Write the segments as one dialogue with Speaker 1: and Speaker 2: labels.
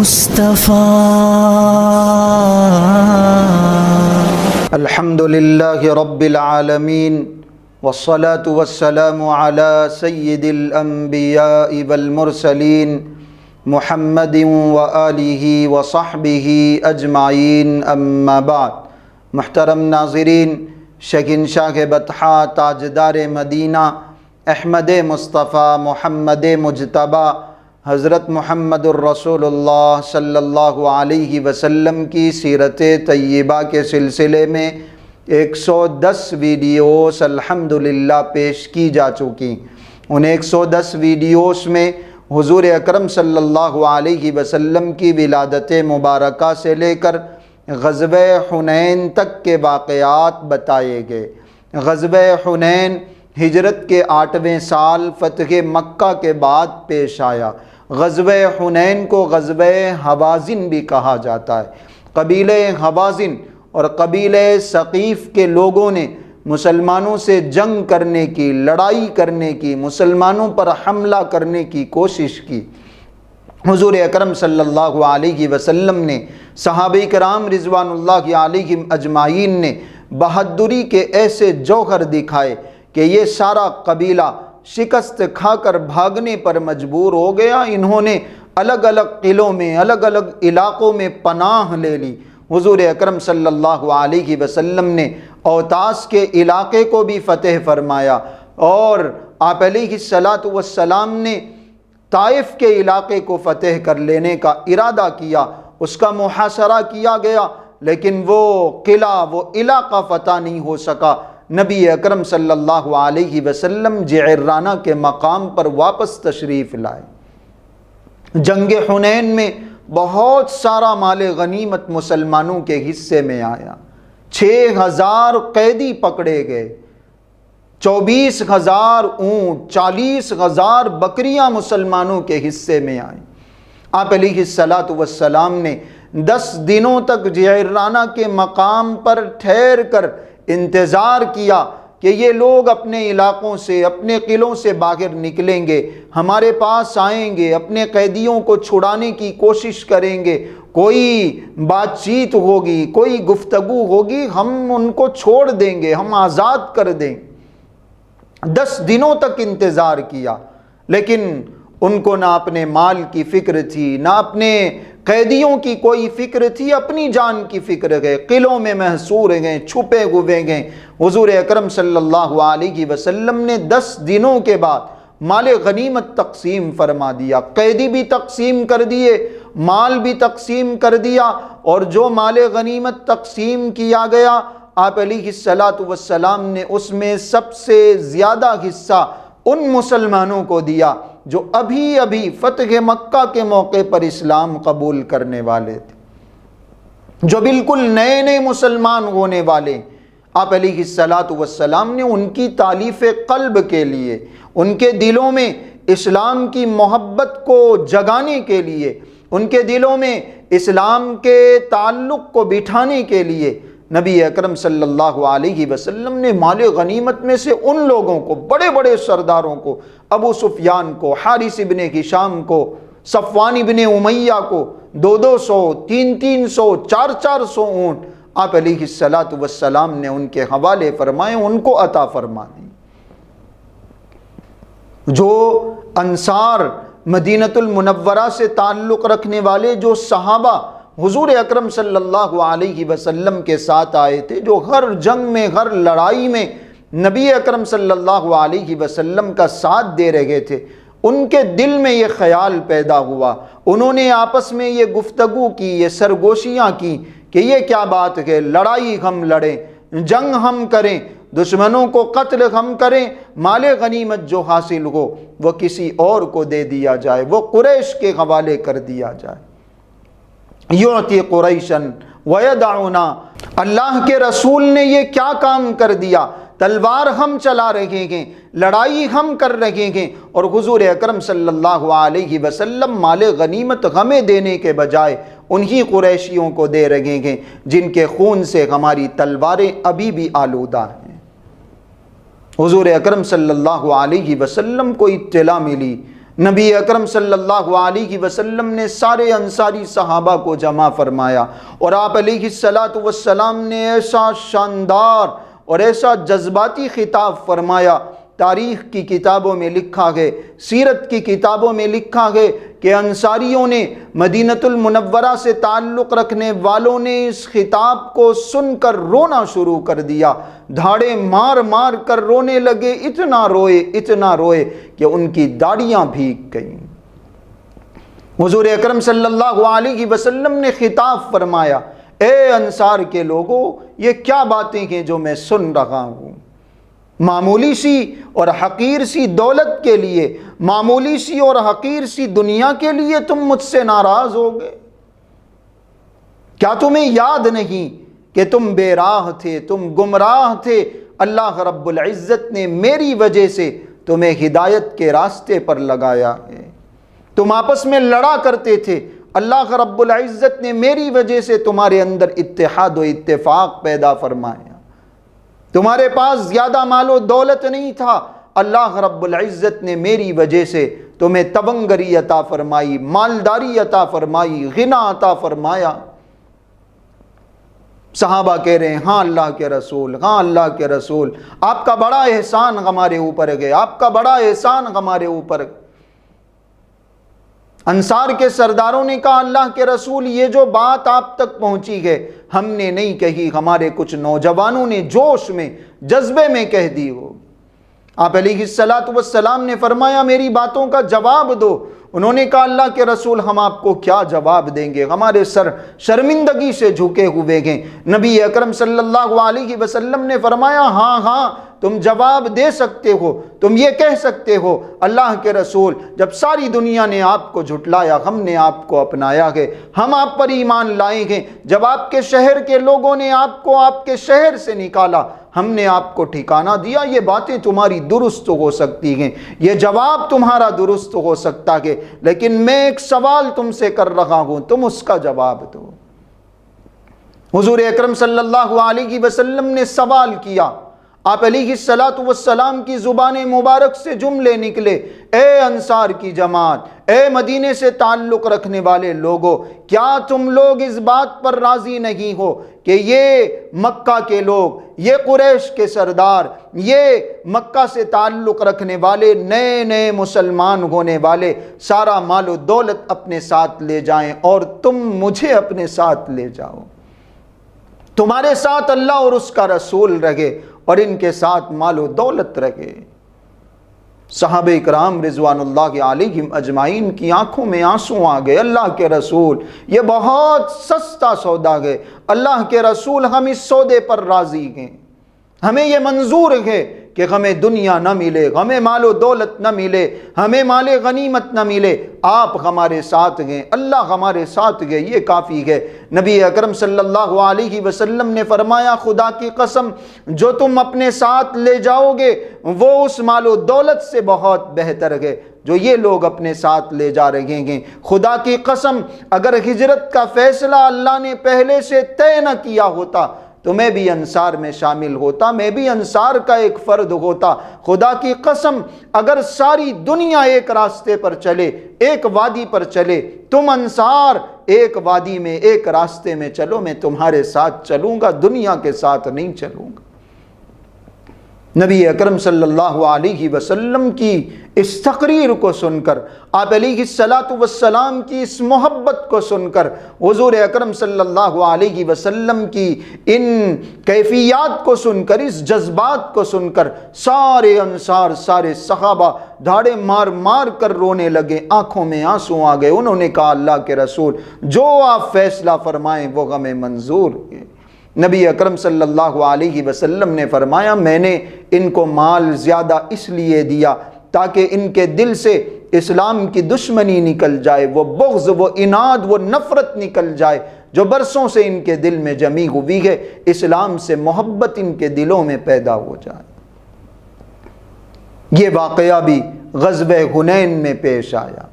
Speaker 1: مصطفیٰ۔
Speaker 2: الحمد للہ رب العالمین والصلاة والسلام علی سید الانبیاء والمرسلین محمد وآلہ وصحبہ اجمعین، اما بعد۔ محترم ناظرین، شہنشاہ بطحا تاجدار مدینہ احمد مصطفیٰ محمد مجتبی حضرت محمد الرسول اللہ صلی اللہ علیہ وسلم کی سیرت طیبہ کے سلسلے میں 110 ویڈیوز الحمدللہ پیش کی جا چکی۔ ان 110 ویڈیوز میں حضور اکرم صلی اللہ علیہ وسلم کی ولادت مبارکہ سے لے کر غزوہ حنین تک کے واقعات بتائے گئے۔ غزوہ حنین ہجرت کے 8ویں سال فتح مکہ کے بعد پیش آیا۔ غزوہ حنین کو غزوہ حوازن بھی کہا جاتا ہے۔ قبیلہ حوازن اور قبیلہ ثقیف کے لوگوں نے مسلمانوں سے جنگ کرنے کی، لڑائی کرنے کی، مسلمانوں پر حملہ کرنے کی کوشش کی۔ حضور اکرم صلی اللہ علیہ وسلم نے، صحابہ کرام رضوان اللہ علیہم اجمعین نے بہادری کے ایسے جوہر دکھائے کہ یہ سارا قبیلہ شکست کھا کر بھاگنے پر مجبور ہو گیا۔ انہوں نے الگ الگ قلعوں میں، الگ الگ علاقوں میں پناہ لے لی۔ حضور اکرم صلی اللہ علیہ وسلم نے اوتاس کے علاقے کو بھی فتح فرمایا، اور آپ علیہ السلام نے طائف کے علاقے کو فتح کر لینے کا ارادہ کیا۔ اس کا محاصرہ کیا گیا، لیکن وہ قلعہ، وہ علاقہ فتح نہیں ہو سکا۔ نبی اکرم صلی اللہ علیہ وسلم جعرانہ کے مقام پر واپس تشریف لائے۔ جنگ حنین میں بہت سارا مال غنیمت مسلمانوں کے حصے میں آیا۔ 6000 قیدی پکڑے گئے، 24,000 اونٹ، 40,000 بکریاں مسلمانوں کے حصے میں آئیں۔ آپ علیہ السلام نے 10 دنوں تک جعرانہ کے مقام پر ٹھہر کر انتظار کیا کہ یہ لوگ اپنے علاقوں سے، اپنے قلعوں سے باہر نکلیں گے، ہمارے پاس آئیں گے، اپنے قیدیوں کو چھڑانے کی کوشش کریں گے، کوئی بات چیت ہوگی، کوئی گفتگو ہوگی، ہم ان کو چھوڑ دیں گے، ہم آزاد کر دیں گے۔ 10 دنوں تک انتظار کیا، لیکن ان کو نہ اپنے مال کی فکر تھی، نہ اپنے قیدیوں کی کوئی فکر تھی، اپنی جان کی فکر گئے، قلعوں میں محصور گئے، چھپے ہوئے گئے۔ حضور اکرم صلی اللہ علیہ وسلم نے 10 دنوں کے بعد مال غنیمت تقسیم فرما دیا، قیدی بھی تقسیم کر دیے، مال بھی تقسیم کر دیا، اور جو مال غنیمت تقسیم کیا گیا آپ علیہ السلام نے اس میں سب سے زیادہ حصہ ان مسلمانوں کو دیا جو ابھی ابھی فتح مکہ کے موقع پر اسلام قبول کرنے والے تھے، جو بالکل نئے نئے مسلمان ہونے والے۔ آپ علیہ السلام نے ان کی تالیف قلب کے لیے، ان کے دلوں میں اسلام کی محبت کو جگانے کے لیے، ان کے دلوں میں اسلام کے تعلق کو بٹھانے کے لیے نبی اکرم صلی اللہ علیہ وسلم نے مال غنیمت میں سے ان لوگوں کو، بڑے بڑے سرداروں کو، ابو سفیان کو، حارث ابن ہشام کو، صفوان ابن امیہ کو 200، 300، 400 اونٹ آپ علیہ السلام نے ان کے حوالے فرمائے، ان کو عطا فرما دی۔ جو انصار، مدینہ المنورہ سے تعلق رکھنے والے جو صحابہ حضور اکرم صلی اللہ علیہ وسلم کے ساتھ آئے تھے، جو ہر جنگ میں، ہر لڑائی میں نبی اکرم صلی اللہ علیہ وسلم کا ساتھ دے رہے تھے، ان کے دل میں یہ خیال پیدا ہوا، انہوں نے آپس میں یہ گفتگو کی، یہ سرگوشیاں کی کہ یہ کیا بات ہے، لڑائی ہم لڑیں، جنگ ہم کریں، دشمنوں کو قتل ہم کریں، مال غنیمت جو حاصل ہو وہ کسی اور کو دے دیا جائے، وہ قریش کے حوالے کر دیا جائے۔ یعطی قریشن ویدعنا، اللہ کے رسول نے یہ کیا کام کر دیا، تلوار ہم چلا رہے ہیں، لڑائی ہم کر رہے ہیں، اور حضور اکرم صلی اللہ علیہ وسلم مال غنیمت ہمیں دینے کے بجائے انہی قریشیوں کو دے رہے ہیں جن کے خون سے ہماری تلواریں ابھی بھی آلودہ ہیں۔ حضور اکرم صلی اللہ علیہ وسلم کو اطلاع ملی، نبی اکرم صلی اللہ علیہ وسلم نے سارے انصاری صحابہ کو جمع فرمایا اور آپ علیہ السلام نے ایسا شاندار اور ایسا جذباتی خطاب فرمایا، تاریخ کی کتابوں میں لکھا ہے، سیرت کی کتابوں میں لکھا ہے کہ انصاریوں نے، مدینہ المنورہ سے تعلق رکھنے والوں نے اس خطاب کو سن کر رونا شروع کر دیا، دھاڑے مار مار کر رونے لگے، اتنا روئے کہ ان کی داڑیاں بھیگ گئیں۔ حضور اکرم صلی اللہ علیہ وسلم نے خطاب فرمایا، اے انصار کے لوگوں، یہ کیا باتیں ہیں جو میں سن رہا ہوں؟ معمولی سی اور حقیر سی دولت کے لیے، معمولی سی اور حقیر سی دنیا کے لیے تم مجھ سے ناراض ہو گئے؟ کیا تمہیں یاد نہیں کہ تم بے راہ تھے، تم گمراہ تھے؟ اللہ رب العزت نے میری وجہ سے تمہیں ہدایت کے راستے پر لگایا ہے۔ تم آپس میں لڑا کرتے تھے، اللہ رب العزت نے میری وجہ سے تمہارے اندر اتحاد و اتفاق پیدا فرمایا۔ تمہارے پاس زیادہ مال و دولت نہیں تھا، اللہ رب العزت نے میری وجہ سے تمہیں تبنگری عطا فرمائی، مالداری عطا فرمائی، غنا عطا فرمایا۔ صحابہ کہہ رہے ہیں، ہاں اللہ کے رسول، ہاں اللہ کے رسول، آپ کا بڑا احسان ہمارے اوپر ہے، آپ کا بڑا احسان ہمارے اوپر۔ انصار کے سرداروں نے کہا، اللہ کے رسول، یہ جو بات آپ تک پہنچی ہے ہم نے نہیں کہی، ہمارے کچھ نوجوانوں نے جوش میں، جذبے میں کہہ دی ہو۔ آپ علیہ السلام نے فرمایا، میری باتوں کا جواب دو۔ انہوں نے کہا، اللہ کے رسول، ہم آپ کو کیا جواب دیں گے، ہمارے سر شرمندگی سے جھکے ہوئے ہیں۔ نبی اکرم صلی اللہ علیہ وسلم نے فرمایا، ہاں ہاں تم جواب دے سکتے ہو، تم یہ کہہ سکتے ہو، اللہ کے رسول، جب ساری دنیا نے آپ کو جھٹلایا، ہم نے آپ کو اپنایا ہے، ہم آپ پر ایمان لائے ہیں۔ جب آپ کے شہر کے لوگوں نے آپ کو آپ کے شہر سے نکالا، ہم نے آپ کو ٹھکانہ دیا۔ یہ باتیں تمہاری درست ہو سکتی ہیں، یہ جواب تمہارا درست ہو سکتا ہے، لیکن میں ایک سوال تم سے کر رہا ہوں، تم اس کا جواب دو۔ حضور اکرم صلی اللہ علیہ وسلم نے سوال کیا۔ آپ علیہ السلام کی زبان مبارک سے جملے نکلے، اے انصار کی جماعت، اے مدینے سے تعلق رکھنے والے لوگوں، کیا تم لوگ اس بات پر راضی نہیں ہو کہ یہ مکہ کے لوگ، یہ قریش کے سردار، یہ مکہ سے تعلق رکھنے والے نئے نئے مسلمان ہونے والے سارا مال و دولت اپنے ساتھ لے جائیں اور تم مجھے اپنے ساتھ لے جاؤ؟ تمہارے ساتھ اللہ اور اس کا رسول رہے اور ان کے ساتھ مال و دولت رہے۔ صحابہ کرام رضوان اللہ علیہم اجمعین کی آنکھوں میں آنسو آ گئے۔ اللہ کے رسول، یہ بہت سستا سودا ہے، اللہ کے رسول، ہم اس سودے پر راضی ہیں، ہمیں یہ منظور ہے کہ ہمیں دنیا نہ ملے، ہمیں مال و دولت نہ ملے، ہمیں مال غنیمت نہ ملے، آپ ہمارے ساتھ ہیں، اللہ ہمارے ساتھ ہے، یہ کافی ہے۔ نبی اکرم صلی اللہ علیہ وسلم نے فرمایا، خدا کی قسم، جو تم اپنے ساتھ لے جاؤ گے وہ اس مال و دولت سے بہت بہتر ہے جو یہ لوگ اپنے ساتھ لے جا رہے ہیں۔ خدا کی قسم، اگر ہجرت کا فیصلہ اللہ نے پہلے سے طے نہ کیا ہوتا تو میں بھی انصار میں شامل ہوتا، میں بھی انصار کا ایک فرد ہوتا۔ خدا کی قسم، اگر ساری دنیا ایک راستے پر چلے، ایک وادی پر چلے، تم انصار ایک وادی میں، ایک راستے میں چلو، میں تمہارے ساتھ چلوں گا، دنیا کے ساتھ نہیں چلوں گا۔ نبی اکرم صلی اللہ علیہ وسلم کی اس تقریر کو سن کر، آپ علیہ السلام کی اس محبت کو سن کر، حضور اکرم صلی اللہ علیہ وسلم کی ان کیفیات کو سن کر، اس جذبات کو سن کر، سارے انصار، سارے صحابہ دھاڑے مار مار کر رونے لگے، آنکھوں میں آنسو آ گئے۔ انہوں نے کہا، اللہ کے رسول، جو آپ فیصلہ فرمائیں وہ ہمیں منظور ہے۔ نبی اکرم صلی اللہ علیہ وسلم نے فرمایا، میں نے ان کو مال زیادہ اس لیے دیا تاکہ ان کے دل سے اسلام کی دشمنی نکل جائے، وہ بغض، وہ عناد، وہ نفرت نکل جائے جو برسوں سے ان کے دل میں جمی ہوئی ہے، اسلام سے محبت ان کے دلوں میں پیدا ہو جائے۔ یہ واقعہ بھی غزوہ حنین میں پیش آیا۔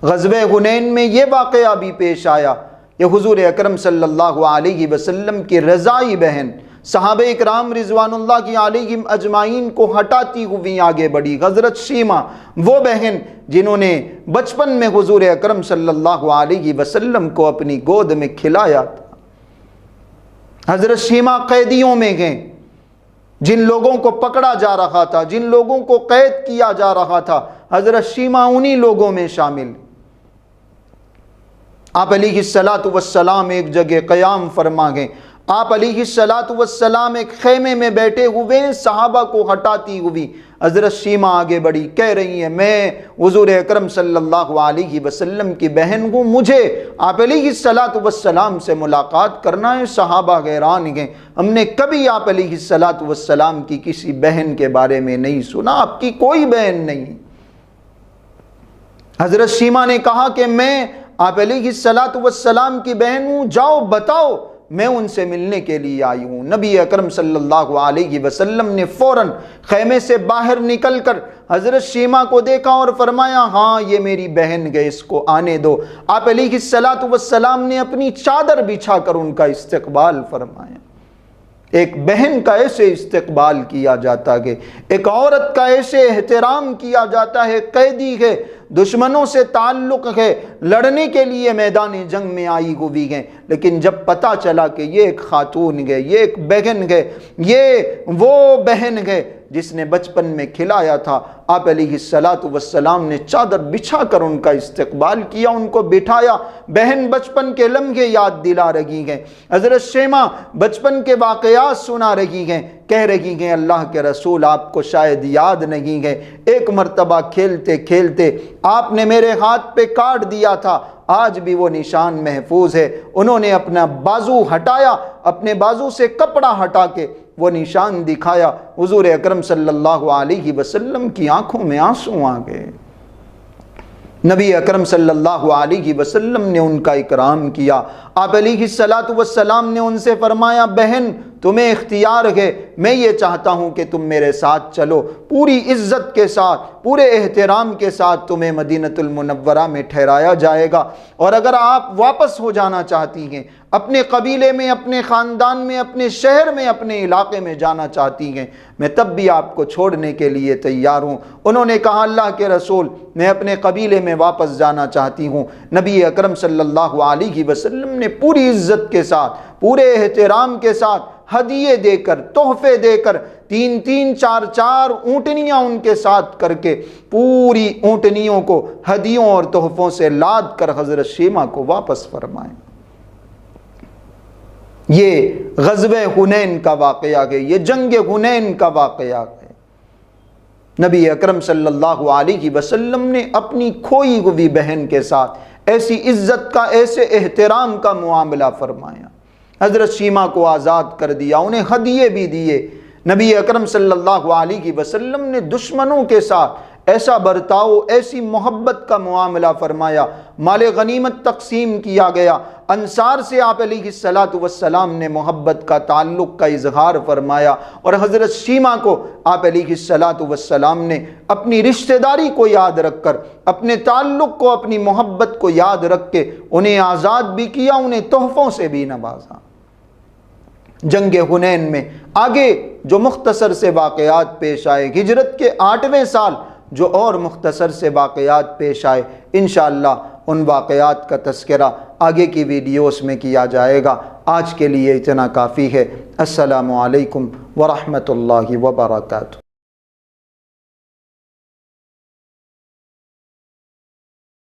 Speaker 2: غزوہ حنین میں یہ واقعہ بھی پیش آیا کہ حضور اکرم صلی اللہ علیہ وسلم کی رضائی بہن صحابہ اکرام رضوان اللہ کی علیہم اجمعین کو ہٹاتی ہوئی آگے بڑھی حضرت شیمہ، وہ بہن جنہوں نے بچپن میں حضور اکرم صلی اللہ علیہ وسلم کو اپنی گود میں کھلایا تھا۔ حضرت شیمہ قیدیوں میں گئیں، جن لوگوں کو پکڑا جا رہا تھا، جن لوگوں کو قید کیا جا رہا تھا، حضرت شیمہ انہی لوگوں میں شامل۔ آپ علیہ السلام ایک جگہ قیام فرما گئے، آپ علیہ السلام ایک خیمے میں بیٹھے ہوئے، صحابہ کو ہٹاتی ہوئی حضرت شیمہ آگے بڑھی، کہہ رہی ہیں میں حضور اکرم صلی اللہ علیہ وسلم کی بہن ہوں، مجھے آپ علیہ السلام سے ملاقات کرنا ہے۔ صحابہ حیران گئے، ہم نے کبھی آپ علیہ السلام کی کسی بہن کے بارے میں نہیں سنا، آپ کی کوئی بہن نہیں۔ حضرت شیمہ نے کہا کہ میں آپ علیہ السلام کی بہن ہوں، جاؤ بتاؤ، میں ان سے ملنے کے لیے آئی ہوں۔ نبی اکرم صلی اللہ علیہ وسلم نے فوراً خیمے سے باہر نکل کر حضرت شیمہ کو دیکھا اور فرمایا ہاں یہ میری بہن ہے، اس کو آنے دو۔ آپ علیہ السلام نے اپنی چادر بچھا کر ان کا استقبال فرمایا۔ ایک بہن کا ایسے استقبال کیا جاتا ہے، ایک عورت کا ایسے احترام کیا جاتا ہے، قیدی ہے، دشمنوں سے تعلق ہے، لڑنے کے لیے میدان جنگ میں آئی ہوئی ہے، لیکن جب پتہ چلا کہ یہ ایک خاتون ہے، یہ ایک بہن ہے، یہ وہ بہن ہے جس نے بچپن میں کھلایا تھا، آپ علیہ السلام نے چادر بچھا کر ان کا استقبال کیا، ان کو بٹھایا۔ بہن بچپن کے لمحے یاد دلا رہی ہیں، حضرت شیمہ بچپن کے واقعات سنا رہی ہیں، کہہ رہی ہیں اللہ کے رسول آپ کو شاید یاد نہیں ہے، ایک مرتبہ کھیلتے کھیلتے آپ نے میرے ہاتھ پہ کاٹ دیا تھا، آج بھی وہ نشان محفوظ ہے۔ انہوں نے اپنا بازو ہٹایا، اپنے بازو سے کپڑا ہٹا کے وہ نشان دکھایا، حضور اکرم صلی اللہ علیہ وسلم کی آنکھوں میں آنسو آ گئے۔ نبی اکرم صلی اللہ علیہ وسلم نے ان کا اکرام کیا۔ آپ علیہ السلام نے ان سے فرمایا بہن تمہیں اختیار ہے، میں یہ چاہتا ہوں کہ تم میرے ساتھ چلو، پوری عزت کے ساتھ، پورے احترام کے ساتھ تمہیں مدینۃ المنورہ میں ٹھہرایا جائے گا، اور اگر آپ واپس ہو جانا چاہتی ہیں، اپنے قبیلے میں، اپنے خاندان میں، اپنے شہر میں، اپنے علاقے میں جانا چاہتی ہیں، میں تب بھی آپ کو چھوڑنے کے لیے تیار ہوں۔ انہوں نے کہا اللہ کے رسول میں اپنے قبیلے میں واپس جانا چاہتی ہوں۔ نبی اکرم صلی اللہ علیہ وسلم نے پوری عزت کے ساتھ، پورے احترام کے ساتھ ہدیے دے کر، تحفے دے کر، 3 4 اونٹنیاں ان کے ساتھ کر کے پوری اونٹنیوں کو ہدیوں اور تحفوں سے لاد کر حضرت شیمہ کو واپس فرمائیں۔ یہ غزوہ حنین کا واقعہ ہے، یہ جنگ حنین کا واقعہ ہے۔ نبی اکرم صلی اللہ علیہ وسلم نے اپنی کھوئی ہوئی بہن کے ساتھ ایسی عزت کا، ایسے احترام کا معاملہ فرمایا۔ حضرت شیمہ کو آزاد کر دیا، انہیں ہدیے بھی دیے۔ نبی اکرم صلی اللہ علیہ وسلم نے دشمنوں کے ساتھ ایسا برتاؤ، ایسی محبت کا معاملہ فرمایا، مال غنیمت تقسیم کیا گیا، انصار سے آپ علیہ السلام نے محبت کا، تعلق کا اظہار فرمایا، اور حضرت شیمہ کو آپ علیہ السلام نے اپنی رشتہ داری کو یاد رکھ کر، اپنے تعلق کو، اپنی محبت کو یاد رکھ کے انہیں آزاد بھی کیا، انہیں تحفوں سے بھی نوازا۔ جنگ حنین میں آگے جو مختصر سے واقعات پیش آئے، ہجرت کے 8ویں سال جو اور مختصر سے واقعات پیش آئے، انشاءاللہ ان واقعات کا تذکرہ آگے کی ویڈیوز میں کیا جائے گا۔ آج کے لیے اتنا کافی ہے۔ السلام علیکم ورحمۃ اللہ وبرکاتہ۔